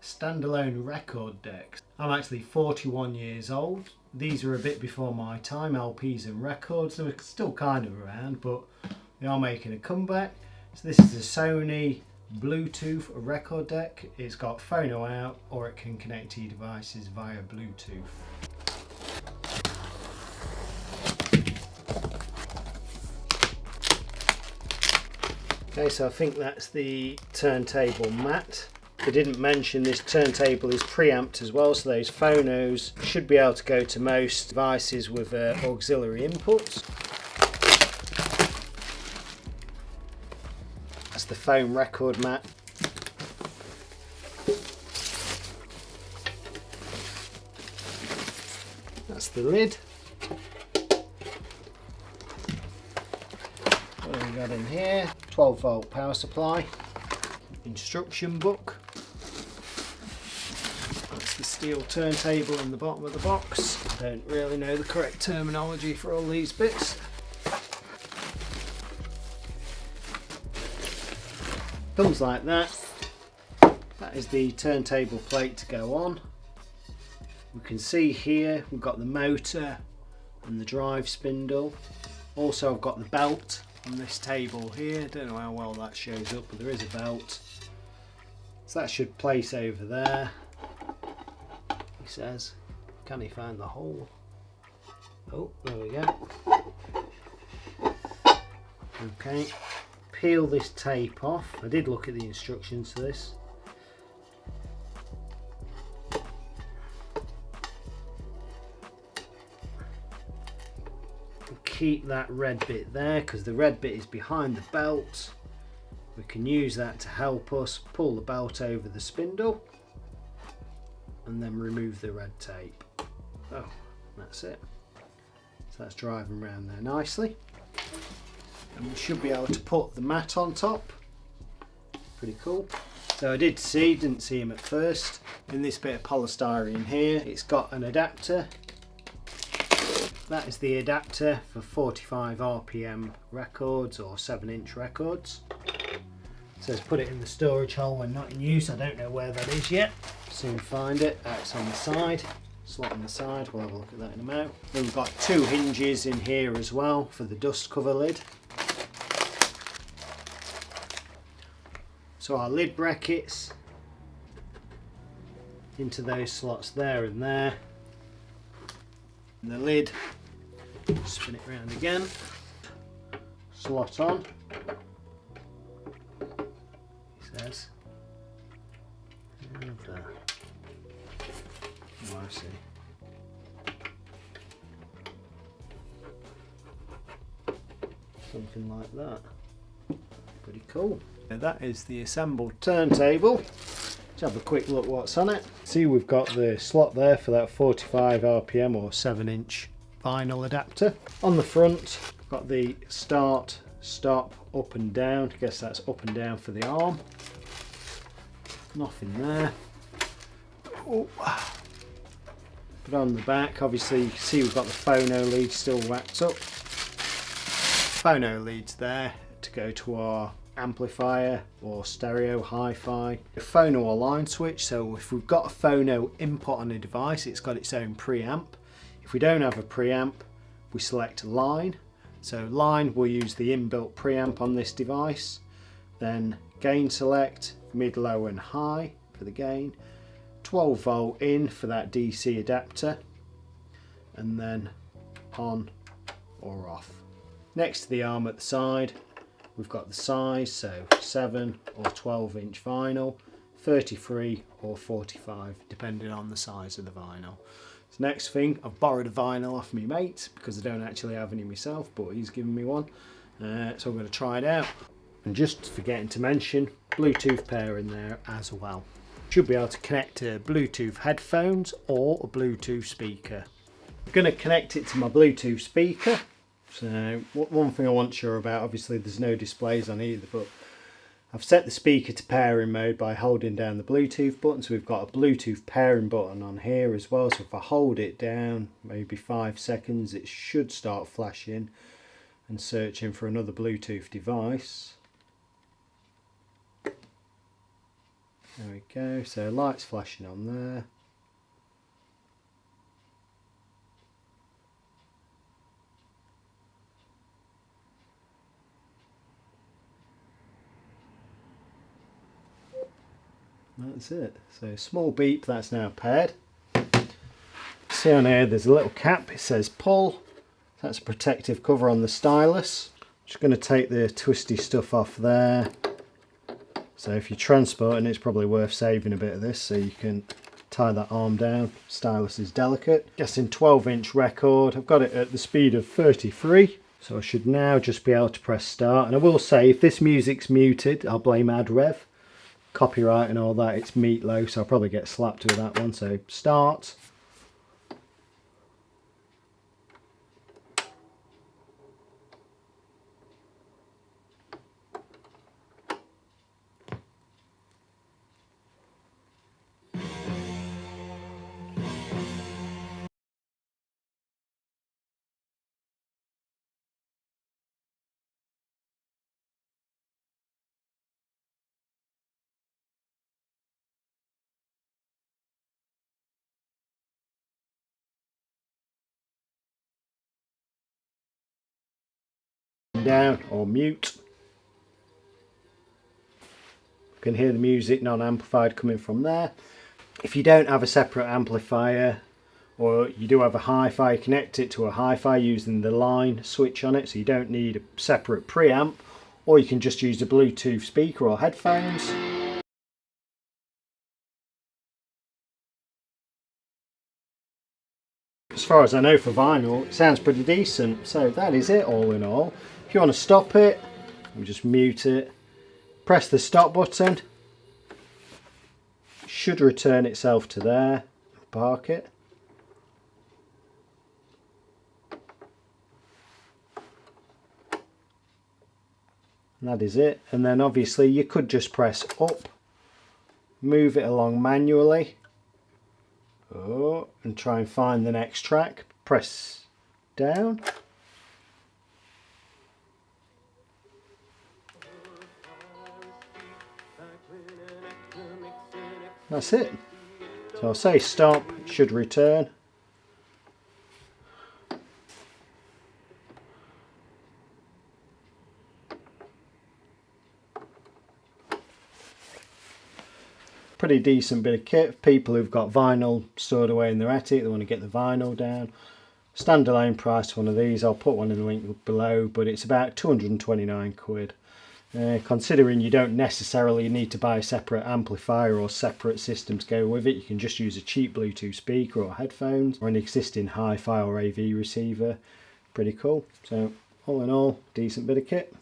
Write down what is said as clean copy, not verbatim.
Standalone record decks. I'm actually 41 years old. These are a bit before my time, LPs and records. They were still kind of around, but they are making a comeback. So this is a Sony Bluetooth record deck. It's got phono out, or it can connect to your devices via Bluetooth. Okay, so I think that's the turntable mat. I didn't mention this turntable is preamped as well, so those phonos should be able to go to most devices with auxiliary inputs. That's the foam record mat. That's the lid. What have we got in here? 12-volt power supply. Instruction book. That's the steel turntable in the bottom of the box. Don't really know the correct terminology for all these bits. Comes like that. That is the turntable plate to go on. We can see here we've got the motor and the drive spindle. Also I've got the belt on this table here. Don't know how well that shows up, but there is a belt. So that should place over there. He says, can he find the hole? Oh, there we go. Okay, peel this tape off. I did look at the instructions to this. Keep that red bit there, because the red bit is behind the belt. We can use that to help us pull the belt over the spindle and then remove the red tape. Oh, that's it. So that's driving around there nicely. And we should be able to put the mat on top. Pretty cool. So I didn't see him at first. In this bit of polystyrene here, it's got an adapter. That is the adapter for 45 RPM records or 7-inch records. It says put it in the storage hole when not in use. I don't know where that is yet. Soon find it. It's on the side. Slot on the side. We'll have a look at that in a moment. Then we've got 2 hinges in here as well for the dust cover lid. So our lid brackets into those slots there and there. And the lid, spin it round again, slot on, he says. And, oh, I see. Something like that. Pretty cool. That is the assembled turntable. Let's have a quick look what's on it. See, we've got the slot there for that 45 RPM or 7-inch vinyl adapter. On the front, got the start, stop, up and down. I guess that's up and down for the arm. Nothing there. Oh. But on the back, obviously, you can see we've got the phono lead still whacked up. Phono leads there to go to our amplifier or stereo hi-fi. A phono or line switch, so if we've got a phono input on a device, it's got its own preamp. If we don't have a preamp, we select line. So line, we'll use the inbuilt preamp on this device. Then gain select, mid, low and high for the gain. 12 volt in for that DC adapter. And then on or off. Next to the arm at the side, we've got the size, so 7 or 12-inch vinyl, 33 or 45, depending on the size of the vinyl. So next thing, I've borrowed a vinyl off my mate, because I don't actually have any myself, but he's given me one. So I'm going to try it out. And just forgetting to mention, Bluetooth pair in there as well. Should be able to connect to Bluetooth headphones or a Bluetooth speaker. I'm going to connect it to my Bluetooth speaker. So one thing I wasn't sure about, obviously there's no displays on either, but I've set the speaker to pairing mode by holding down the Bluetooth button. So we've got a Bluetooth pairing button on here as well. So if I hold it down, maybe 5 seconds, it should start flashing and searching for another Bluetooth device. There we go, so lights flashing on there. That's it. So small beep, that's now paired. See on here there's a little cap, it says pull. That's a protective cover on the stylus. Just going to take the twisty stuff off there. So if you're transporting, it's probably worth saving a bit of this so you can tie that arm down. Stylus is delicate. Guessing 12-inch record. I've got it at the speed of 33. So I should now just be able to press start. And I will say, if this music's muted, I'll blame AdRev. Copyright and all that, it's Meatloaf, so I'll probably get slapped with that one. So start. Down or mute. You can hear the music non-amplified coming from there. If you don't have a separate amplifier, or you do have a hi-fi, connect it to a hi-fi using the line switch on it, so you don't need a separate preamp, or you can just use a Bluetooth speaker or headphones. As far as I know for vinyl, it sounds pretty decent, so that is it all in all. If you want to stop it, we'll just mute it, press the stop button, it should return itself to there, park it. And that is it. And then obviously you could just press up, move it along manually, and try and find the next track, press down. That's it. So I'll say stop, it should return. Pretty decent bit of kit. People who've got vinyl stored away in their attic, they want to get the vinyl down. Standalone price for one of these, I'll put one in the link below, but it's about 229 quid. Considering you don't necessarily need to buy a separate amplifier or separate system to go with it, you can just use a cheap Bluetooth speaker or headphones or an existing hi-fi or AV receiver. Pretty cool. So all in all, decent bit of kit.